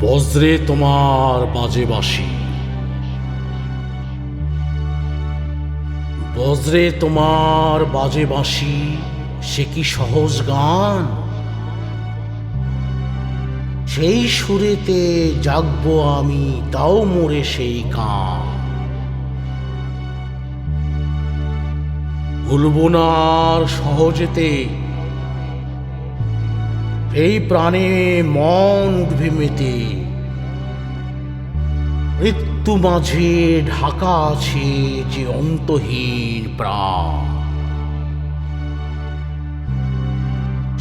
বজ্রে তোমার বাজে বাঁশি, বজ্রে তোমার বাজে বাঁশি, সে কি সহজ গান? সেই সুরেতে জাগবো আমি, তাও মোরে সেই কান। ভুলব না আর সহজেতে, এই প্রাণে মন উঠবে মেতে। মৃত্যু মাঝে ঢাকা আছে যে অন্তহীন প্রাণ,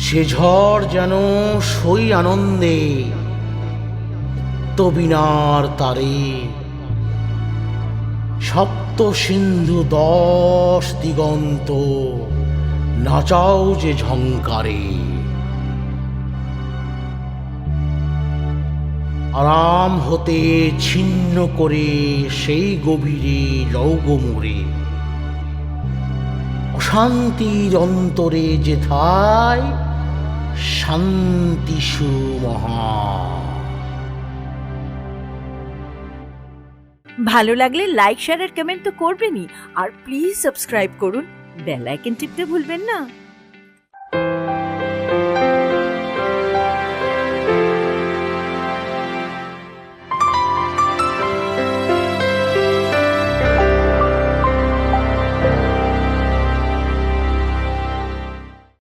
সে ঝড় যেন সই আনন্দে তবিনার তারে। সপ্ত সিন্ধু 10 দিগন্ত নাচাও যে ঝংকারে। আরাম হতে ছিন্ন করে সেই গভীরে লৌগ মোরে। অশান্তির অন্তরে যেথায় শান্তি সুমহা। ভালো লাগলে লাইক শেয়ার আর কমেন্ট তো করবেনই, আর প্লিজ সাবস্ক্রাইব করুন, বেল আইকন টিপতে ভুলবেন না।